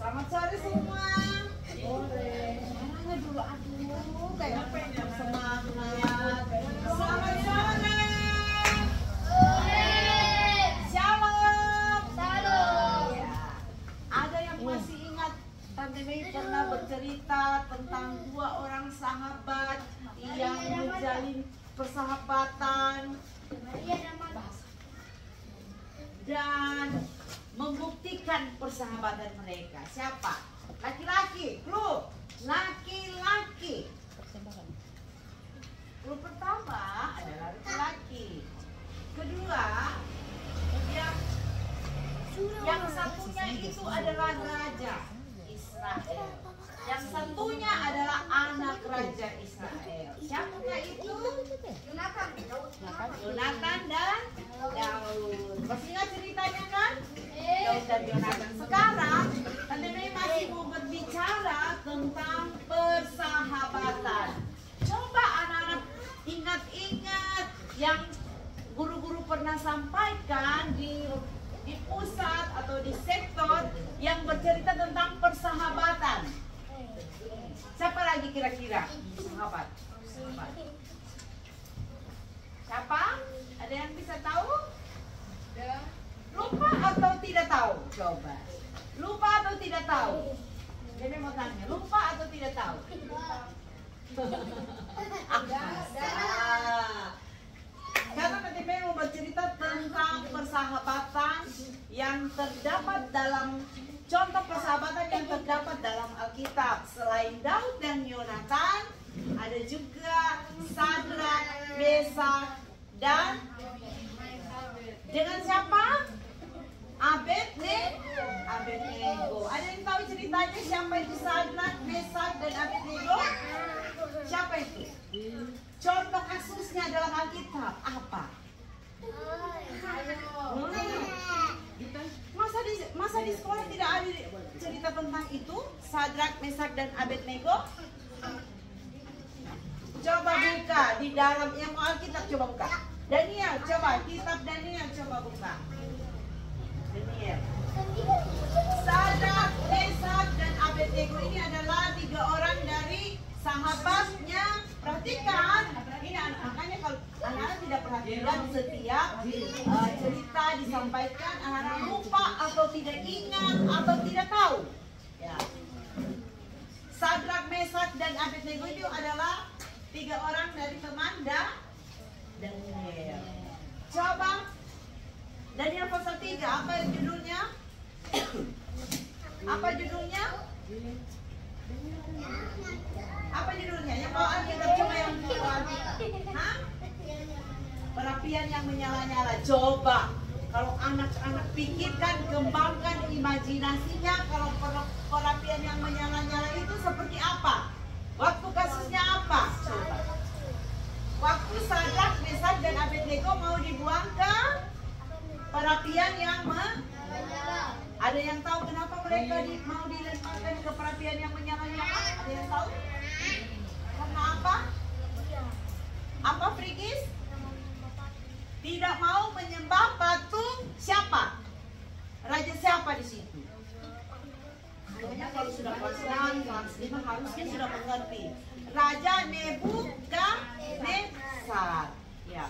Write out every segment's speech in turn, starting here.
Selamat sore semua. Marahnya dulu, aduh, kayak semangat. Selamat sore. Shalom. Shalom. Ya. Ada yang masih ingat Tante Mei pernah bercerita tentang dua orang sahabat yang menjalin persahabatan dan membuktikan persahabatan mereka. Siapa? Laki-laki. Clue. Laki-laki. Clue pertama adalah laki-laki. Kedua, yang satunya itu adalah raja Israel. Yang satunya adalah anak raja Israel. Siapakah itu? Yonatan dan Daud. Masih ingat ceritanya kan? Daud dan Yonatan. Sekarang Tante Mei masih mau berbicara tentang persahabatan. Coba anak-anak ingat-ingat yang guru-guru pernah sampaikan di pusat atau di sektor yang bercerita tentang persahabatan. Siapa lagi kira-kira? Sahabat. Siapa? Ada yang bisa tahu? Lupa atau tidak tahu? Coba. Lupa atau tidak tahu? Jadi mau tanya, lupa atau tidak tahu? Karena nanti Mei mau bercerita tentang persahabatan yang terdapat dalam contoh persahabatan yang terdapat dalam Alkitab. Selain Daud dan Yonatan, ada juga Sadrak, Mesak, dan dengan siapa? Abednego. Ada yang tahu ceritanya siapa itu Sadrak, Mesak, dan Abednego? Siapa itu? Contoh kasusnya dalam Alkitab apa? Masa di sekolah tidak ada cerita tentang itu? Sadrak, Mesak, dan Abednego? Coba buka di dalam yang mau Alkitab, coba buka. Daniel, coba kitab Daniel, coba buka. Daniel. Sadrak, Mesak, dan Abednego ini adalah 3 orang dari sahabatnya. Perhatikan, ini makanya kalau anak-anak tidak perhatikan setiap cerita disampaikan, anak-anak lupa atau tidak ingat atau tidak tahu. Ya. Sadrak, Mesak, dan Abednego itu adalah 3 orang dari teman Daniel. Coba Daniel pasal 3, apa judulnya? Apa judulnya? Apa judulnya? Yang bawa Alkitab coba yang bawa Alkitab. Hah? Perapian yang menyala-nyala. Coba kalau anak-anak pikirkan, kembangkan imajinasinya, kalau perapian yang menyala-nyala itu seperti apa? Waktu kasusnya apa? Coba. Waktu Sadrak, Mesak, dan Abednego mau dibuang ke perapian yang ada yang tahu kenapa mereka mau dilemparkan ke perapian yang menyala-nyala? Ada yang tahu? Karena apa? Apa, Frigis? Tidak mau menyembah patung siapa? Raja siapa di situ? Makanya kalau sudah kelas 6, kelas 5 harusnya sudah mengerti. Raja Nebukadnezar. Ya.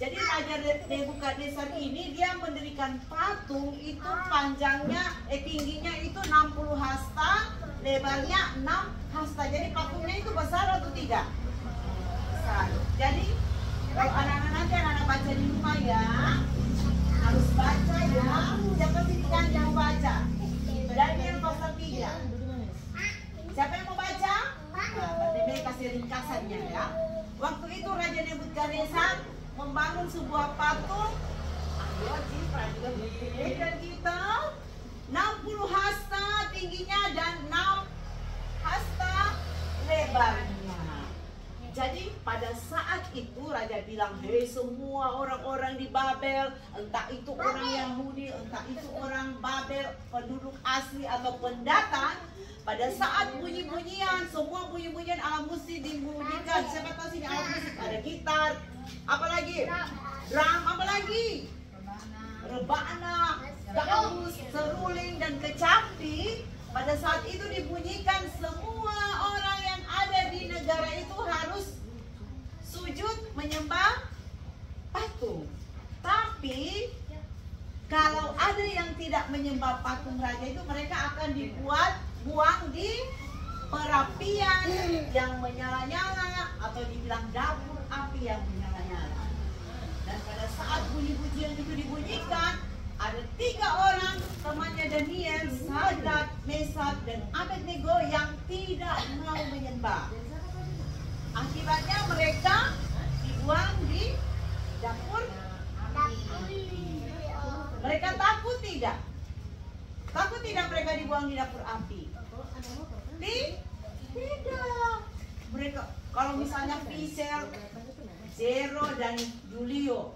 Jadi Raja Nebukadnezar ini dia mendirikan patung itu tingginya itu 60 hasta, lebarnya 6 hasta. Jadi patungnya itu besar atau tidak? Besar. Jadi kalau anak-anak nanti anak-anak baca di rumah ya, harus baca ya. Siapa sih yang mau baca? Daniel pasal 3. Siapa yang mau baca? Nah, Demi kasih ringkasannya ya. Waktu itu Raja Nebukadnezar membangun sebuah patung. Ayo Cipra juga dan kita 60 hasta tingginya dan 6 hasta lebarnya. Jadi pada saat itu Raja bilang, hei semua orang-orang di Babel, entah itu orang Yahudi, entah itu orang Babel, penduduk asli atau pendatang, pada saat bunyi-bunyian, semua bunyi-bunyian alat musik dibunyikan. Siapa tahu sini alat musik? Ada gitar, apalagi? Drum, apalagi? Rebana, gaus, seruling, dan kecapi. Pada saat itu dibunyikan, semua orang yang ada di negara itu harus sujud menyembah patung. Tapi kalau ada yang tidak menyembah patung raja itu, mereka akan buang di perapian yang menyala-nyala, atau dibilang dapur api yang menyala-nyala. Dan pada saat bunyi-bunyian itu dibunyikan, ada 3 orang temannya Daniel, Sadrak, Mesak, dan Abednego yang tidak mau menyembah. Akibatnya mereka dibuang di dapur. Mereka takut tidak? Takut tidak mereka dibuang di dapur api? Tidak. Mereka, kalau misalnya Fisher, Zero, dan Julio,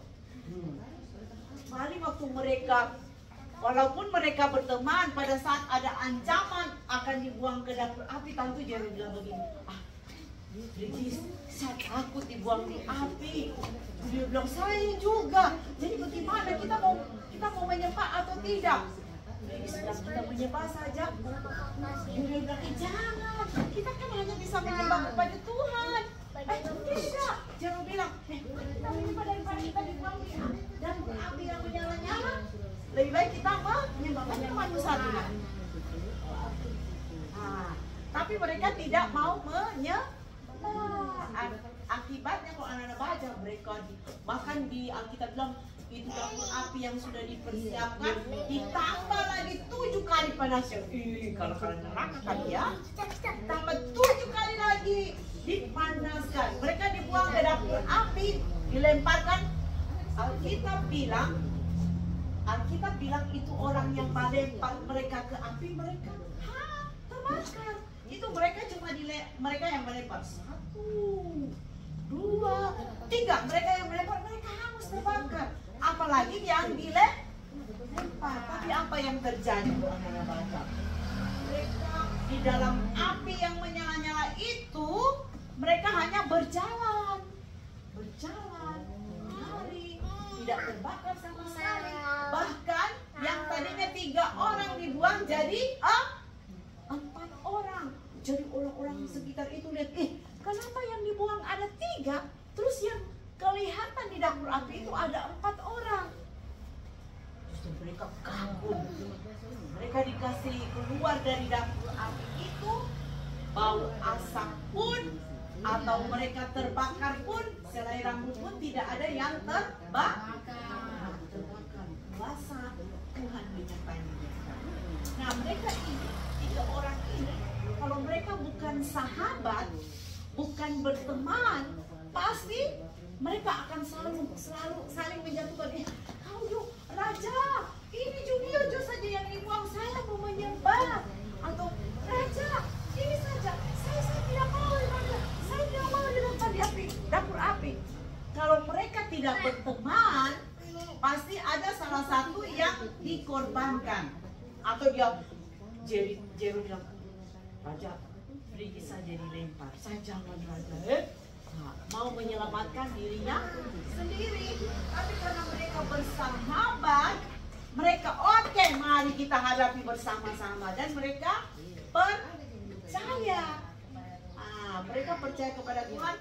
paling waktu mereka, walaupun mereka berteman, pada saat ada ancaman akan dibuang ke dapur api, tentu Zero bilang begini, Brigis, saya takut dibuang di api. Dia bilang, saya juga. Jadi bagaimana, kita mau menyembah atau tidak? Brigis bilang, kita menyembah saja. Dia bilang, jangan, kita kan hanya bisa menyembah kepada Tuhan. Tidak. Jero bilang, kita menyembah daripada kita dibuang di dapur api yang menyala-nyala. Lebih baik kita menyembah manusia. Tapi mereka tidak mau menyembah. Akibatnya kalau anak-anak baca, mereka bahkan di Alkitab bilang itu dapur api yang sudah dipersiapkan ditambah lagi 7 kali panasnya. Kalau kalian neraka kan ya, tambah 7 kali lagi dipanaskan. Mereka dibuang ke dapur api, dilemparkan. Alkitab bilang itu orang yang melempar mereka ke api, mereka terbakar. Itu mereka mereka yang melempar 1, 2, 3. Mereka yang melempar, mereka hangus terbakar. Apalagi yang dilempar. Tapi apa yang terjadi? Mereka di dalam api yang menyala-nyala itu, mereka hanya berjalan, lari, tidak terbakar sama sekali. Bahkan yang tadinya 3 orang dibuang jadi 4 orang. Jadi orang-orang sekitar itu lihat, kenapa yang dibuang ada 3, terus yang kelihatan di dapur api itu ada 4 orang. Justru mereka kagum. Mereka dikasih keluar dari dapur api itu, bau asap pun, atau mereka terbakar pun, selai rambut pun tidak ada yang terbakar. Basah, Tuhan menyertai mereka. Nah, mereka ini, 3 orang ini, kalau mereka bukan sahabat, bukan berteman, pasti mereka akan selalu saling menjatuhkan. Kau yuk, Raja, ini Julio saja yang dibuang, saya mau menyembah. Atau Raja, ini saja, saya tidak mau, Raja, saya tidak mau dilempar di dapur api. Kalau mereka tidak berteman, pasti ada salah satu yang dikorbankan. Atau Jero bilang, Raja, Brigis saja dilempar. Saya jangan, Raja. Mau menyelamatkan dirinya sendiri. Tapi karena mereka bersahabat, mereka oke, mari kita hadapi bersama-sama. Dan mereka percaya. Mereka percaya kepada Tuhan.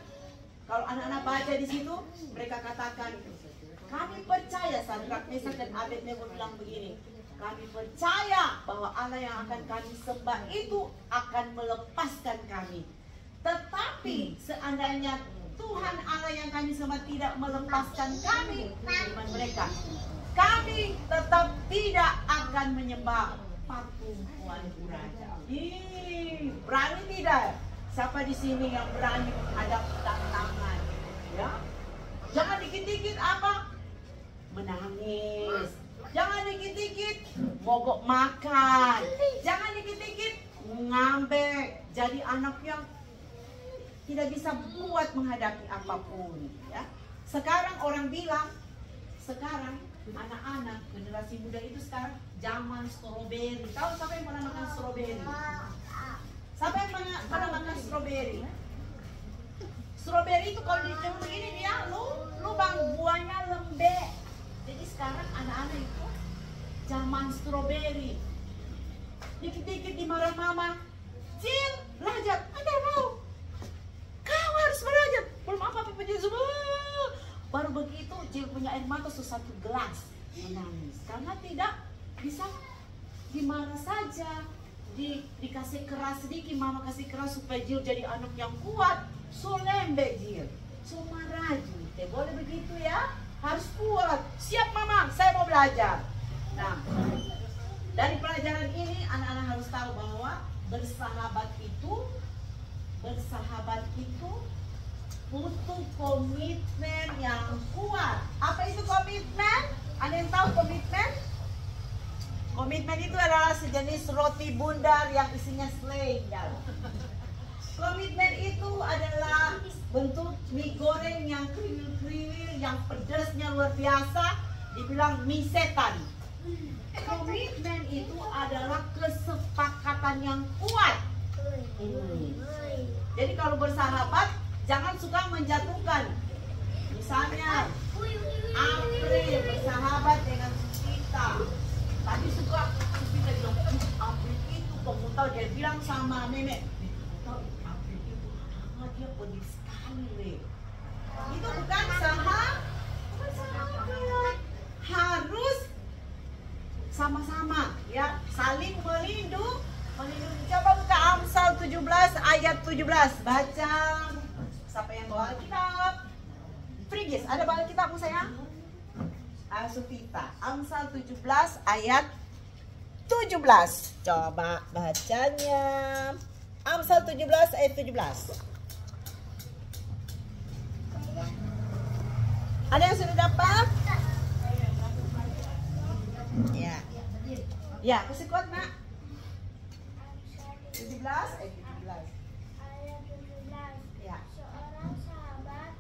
Kalau anak-anak baca di situ, mereka katakan, kami percaya. Sadrak, Mesak, dan Abednego bilang begini, kami percaya bahwa Allah yang akan kami sembah itu akan melepaskan kami. Tetapi seandainya Tuhan Allah yang kami sembah tidak melepaskan kami, firman mereka, kami tetap tidak akan menyembah patung Tuanku Raja. Berani tidak? Siapa di sini yang berani menghadapi tantangan? Ya, jangan dikit-dikit apa? Menangis. Jangan dikit-dikit mogok makan. Jangan dikit-dikit ngambek. Jadi anak yang tidak bisa kuat menghadapi apapun. Ya. Sekarang orang bilang, sekarang anak-anak generasi muda itu sekarang zaman stroberi. Tahu siapa yang pernah makan stroberi? Siapa yang pernah makan stroberi? Stroberi itu kalau dijemur ini dia lubang buahnya lembek. Jadi sekarang anak-anak itu zaman stroberi. dikit-dikit dimarah mama. Cil, belajar. Enggak mau. Kau harus belajar. Belum apa-apa penjelasan semua. Baru begitu Cil punya air mata satu gelas menangis. Karena tidak bisa dimarahi saja. Dikasih keras sedikit, mama kasih keras supaya Jil jadi anak yang kuat. So lembek Jil, so marah Jil. Boleh begitu ya, harus kuat. Siap mama, saya mau belajar. Nah, dari pelajaran ini anak-anak harus tahu bahwa bersahabat itu butuh komitmen yang kuat. Apa itu komitmen? Ada yang tahu komitmen? Komitmen itu adalah sejenis roti bundar yang isinya selendang. Komitmen itu adalah bentuk mie goreng yang kriwil-kriwil, yang pedasnya luar biasa, dibilang mie setan. Komitmen itu adalah kesepakatan yang kuat. Jadi kalau bersahabat, jangan suka menjatuhkan. Misalnya, April bersahabat dengan Sukita. Tadi suka Sukita bilang, April itu kamu tahu, dia bilang sama Nenek, tahu April itu dia pedih sekali. Itu bukan sahabat. Harus sama-sama ya, saling melindungi. Coba buka Amsal 17 ayat 17. Baca. Siapa yang bawa Alkitab? Frigis, ada bawa Alkitabmu sayang? Sufita, Amsal 17 ayat 17. Coba bacanya. Amsal 17 ayat 17. Ada yang sudah dapat? Ya. Ya, kasih kuat, Nak. 17 ayat 17. Ayat 17. Ya. Seorang sahabat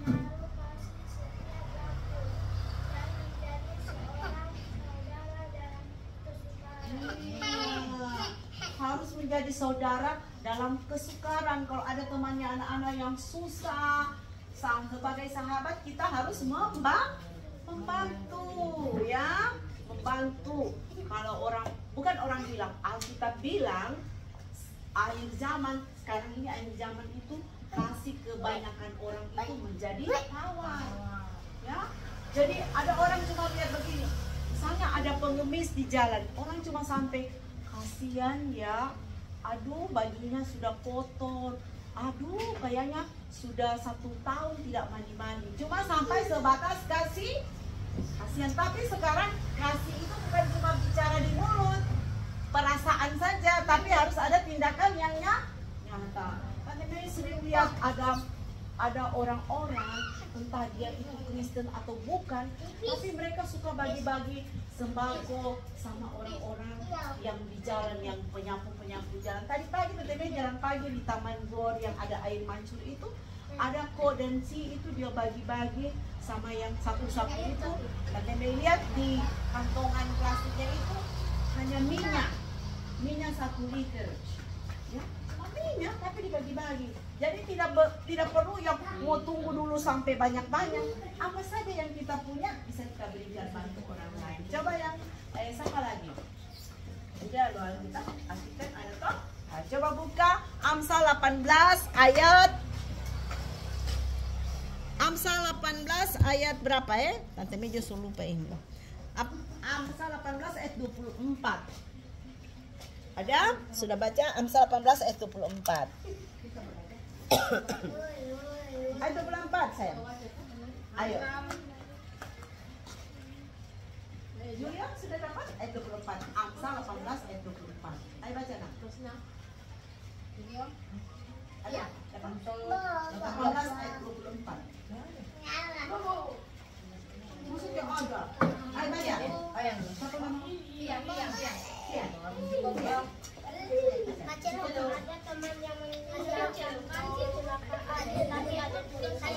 menaruh kasih setiap waktu dan menjadi seorang saudara dalam kesukaran. Harus menjadi saudara dalam kesukaran. Kalau ada temannya anak-anak yang susah, sebagai sahabat kita harus membantu ya, membantu. Kalau bukan orang bilang, Alkitab bilang akhir zaman, sekarang ini akhir zaman itu kasih kebanyakan orang itu menjadi kawan ya. Jadi ada orang cuma lihat begini, misalnya ada pengemis di jalan, orang cuma sampai kasihan ya, aduh bajunya sudah kotor, aduh kayaknya sudah 1 tahun tidak mandi-mandi, cuma sampai sebatas kasihan. Tapi sekarang kasih itu bukan cuma bicara di mulut, perasaan saja, tapi harus ada tindakan yang nyata. Karena saya sering lihat ada orang-orang, entah dia itu Kristen atau bukan, tapi mereka suka bagi-bagi sembako sama orang-orang yang di jalan, yang penyapu-penyapu jalan. Tadi pagi teman-teman jalan pagi di Taman Gor yang ada air mancur itu, ada kodensi itu dia bagi-bagi sama yang sapu-sapu itu. Dan teman lihat di kantongan plastiknya itu hanya minyak 1 liter ya, cuma minyak tapi dibagi-bagi. Jadi tidak perlu yang mau tunggu dulu sampai banyak-banyak. Apa saja yang kita punya bisa kita berikan bantu orang lain. Coba yang siapa lagi? Udah loh, kita asisten ada toh. Nah, coba buka Amsal 18 ayat berapa ya? Tante Mejo suruh lupa ini. Amsal 18 ayat 24. Ada? Sudah baca Amsal 18 ayat 24. Ayat 24 sayang. Ayo. Julia sudah dapat ayat 24. Amsal 18 ayat 24. Ayo baca nak. Ada? 18 ayat 24. Maksudnya ada. Ayo baca. Ayo. Satu nama. Iya. Ada teman yang meninggalkan kecelakaan, tetapi ada tulisan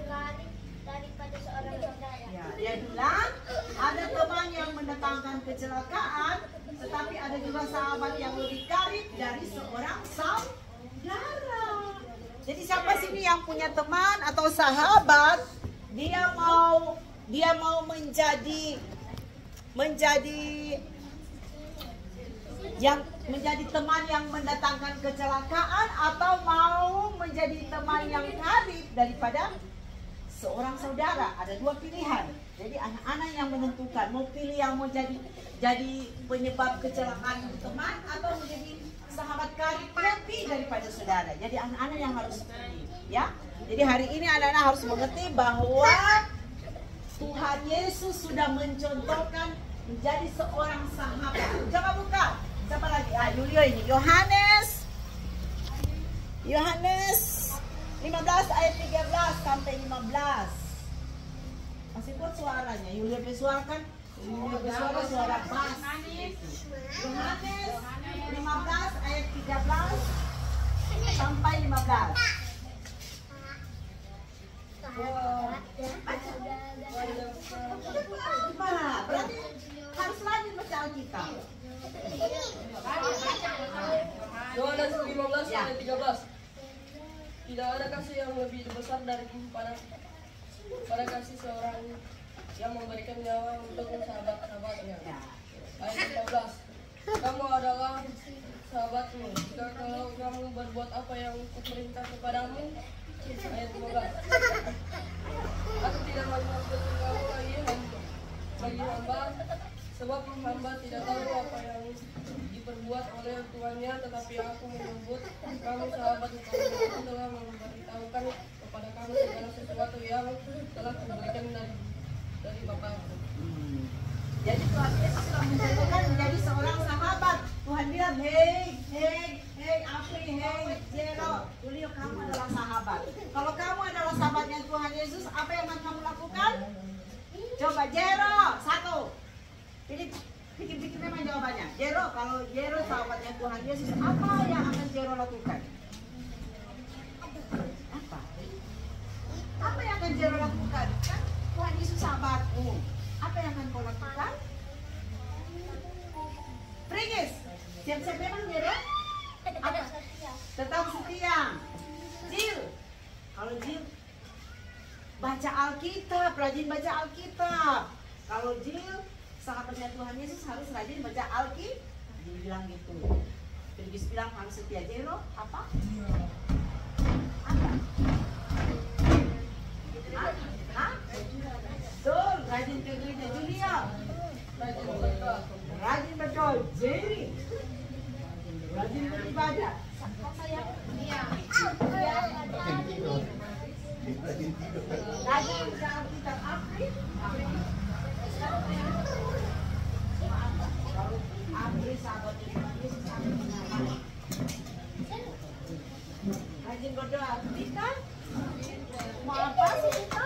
lari daripada seorang saudara. Ya, dia bilang ada teman yang mendatangkan kecelakaan, tetapi ada juga sahabat yang lebih karib dari seorang saudara. Jadi siapa sini yang punya teman atau sahabat, dia mau menjadi Yang menjadi teman yang mendatangkan kecelakaan atau mau menjadi teman yang karib daripada seorang saudara? Ada dua pilihan. Jadi anak-anak yang menentukan mau pilih yang mau jadi penyebab kecelakaan teman atau menjadi sahabat karib lebih daripada saudara. Jadi anak-anak yang harus pilih, ya. Jadi hari ini anak-anak harus mengerti bahwa Tuhan Yesus sudah mencontohkan menjadi seorang sahabat. Coba buka. Siapa lagi? Yulio ini. Yohanes 15 ayat 13 sampai 15. Masih kuat suaranya. Yulio bersuara suara bass. Yohanes 15 ayat 13 sampai 15. Gimana? Berarti harus rajin baca Alkitab. Yohanes 15 ayat 13. Tidak ada kasih yang lebih besar daripada kasih seorang yang memberikan nyawa untuk sahabat-sahabatnya. Ayat 15. Kamu adalah sahabatmu jika kalau kamu berbuat apa yang kuperintah kepadamu. Ayat 15. Aku tidak menyebut kamu bagi hamba, sebab hamba tidak tahu apa yang diperbuat oleh tuannya, tetapi aku menyebut kamu sahabat, aku telah memberitahukan kepada kamu segala sesuatu yang telah kuberikan dari Bapakku. Jadi Tuhan Yesus telah menjadikan menjadi seorang sahabat. Tuhan bilang, hey, Apri, hey, Jero, Julio, kamu adalah sahabat. Kalau kamu adalah sahabatnya Tuhan Yesus, apa yang akan kamu lakukan? Coba Jero, satu. Pikir-pikir memang jawabannya. Jero, kalau Jero sahabatnya Tuhan Yesus, apa yang akan Jero lakukan? Apa yang akan Jero lakukan? Kan Tuhan Yesus sahabatmu. Apa yang akan kau lakukan? Pringis, siap-siap memang Jero? Tetap setia. Jil, kalau Jil baca Alkitab, rajin baca Alkitab. Kalau Jil sahabatnya Tuhan Yesus harus rajin baca Alkitab. Dia bilang gitu. Pringis bilang harus setia. Jero apa? Apa? Betul, rajin ke gereja. Julia, rajin berdoa. Jerry, rajin beribadah. Rajin baca Alkitab. Apri, sahabat Tuhan Yesus, rajin berdoa. Kita mau apa sih kita?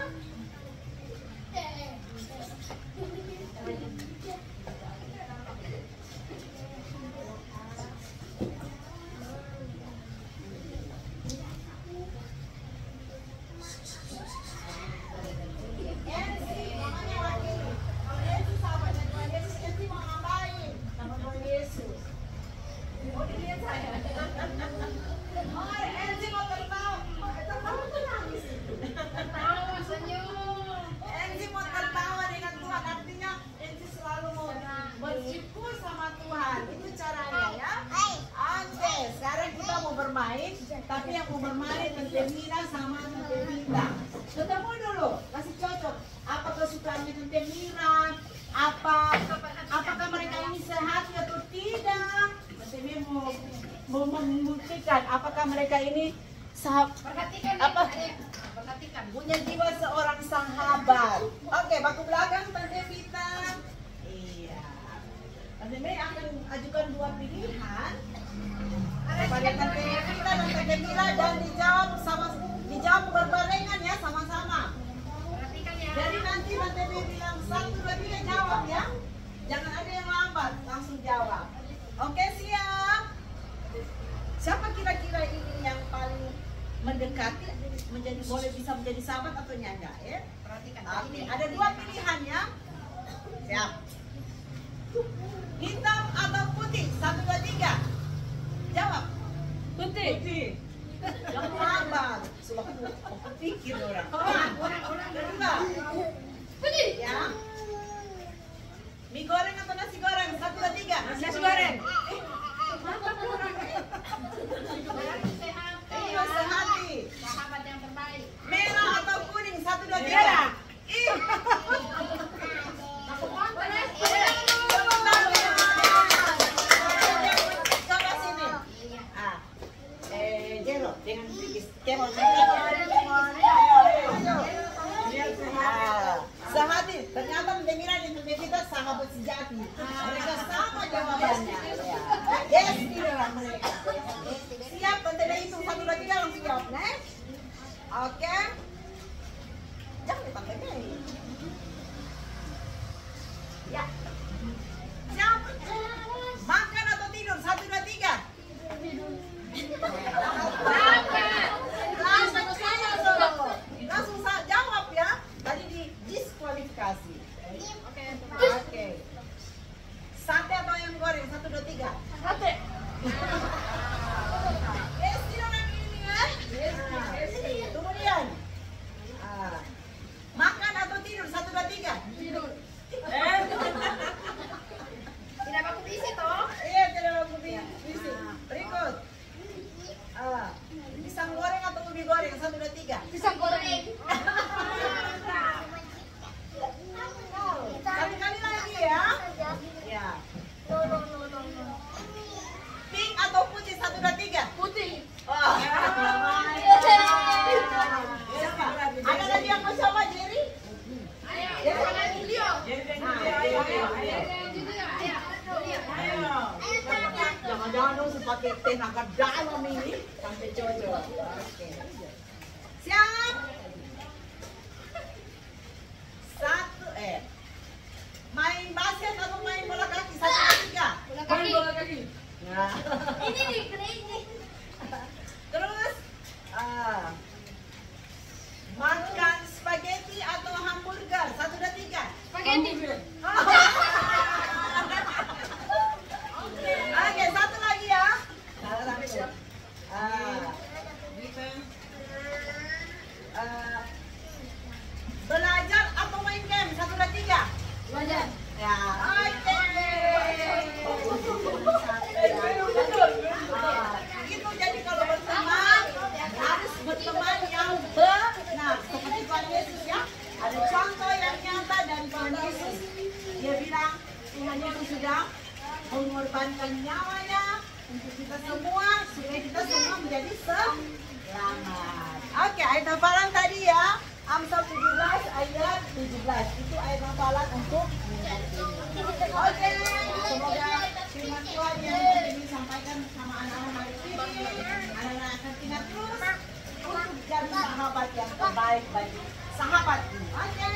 Tapi yang mau bermain Tante Mira sama Tante Vita. Ketemu dulu, kasih cocok. Apa kesukaannya Tante Mira? Apakah mereka ini sehat atau tidak? Tante Mira mau membuktikan apakah mereka ini perhatikan punya jiwa seorang sahabat. Oke, baku belakang Tante Vita. Iya. Tante Mira akan ajukan dua pilihan kepada Tante Vita dan Tante Mira dan dijawab berbarengan ya, sama-sama. Jadi nanti Tante Mira bilang 1, 2, 3 jawab ya. Jangan ada yang lambat, langsung jawab. Oke, siap. Siapa kira-kira ini yang paling mendekati bisa menjadi sahabat atau enggak ya? Perhatikan. Oke, ada dua pilihan ya. Siap. Hitam atau putih? 1, 2, 3. Jawab. Putih. Jangan lambat. Sudah pikir orang. Kedua. Putih. Ya. Mie goreng atau nasi goreng? 1, 2, 3. Nasi goreng. jawabannya. Ya. Yes, tidak mereka. Siap, tante udah hitung 1, 2, 3 langsung jawab. Next. Oke. Jangan ditantenya ini. Ya. Siap. Makan atau tidur? 1, 2, 3. Langsung jawab ya. Tadi di diskualifikasi. Oke. Sate atau ayam goreng? 1, 2, 3. Sate. Yes, tidak lagi ini ya. Kemudian. Makan atau tidur? 1, 2, 3. Tidur. Tidak pakai bisi toh? Iya, tidak laku bisik. Berikut. Pisang goreng atau ubi goreng? 1, 2, 3. Pisang goreng. Kali-kali lagi ya. Ya. Pink atau putih? 1, 2, 3. Putih. Oh. Siapa? Ada lagi yang mau coba, Jerry? Jangan-jangan dong pakai tenaga dalam ini sampai cocok. Oke. Siap. 1, main basket atau main bola kaki? 1, 2, 3. Main bola kaki. Nah. Ini nih, ini. Terus makan spaghetti atau hamburger? 1, 2, 3. Spaghetti. Oke, satu lagi ya. Belajar atau main game? 1, 2, 3. Belajar. Ya, oke. Gitu, jadi kalau berteman harus berteman yang benar. Seperti Tuhan Yesus ya. Ada contoh yang nyata dari Tuhan Yesus. Dia bilang Tuhan Yesus sudah mengorbankan nyawanya untuk kita semua supaya kita semua menjadi selamat. Oke, ayat hafalan tadi ya. Amsal 17 ayat 17. Itu ayat hafalan untuk Oke, semoga firman Tuhan yang disampaikan sama anak-anak hari ini, anak-anak akan ingat terus untuk jadi sahabat yang terbaik bagi sahabatmu. Oke,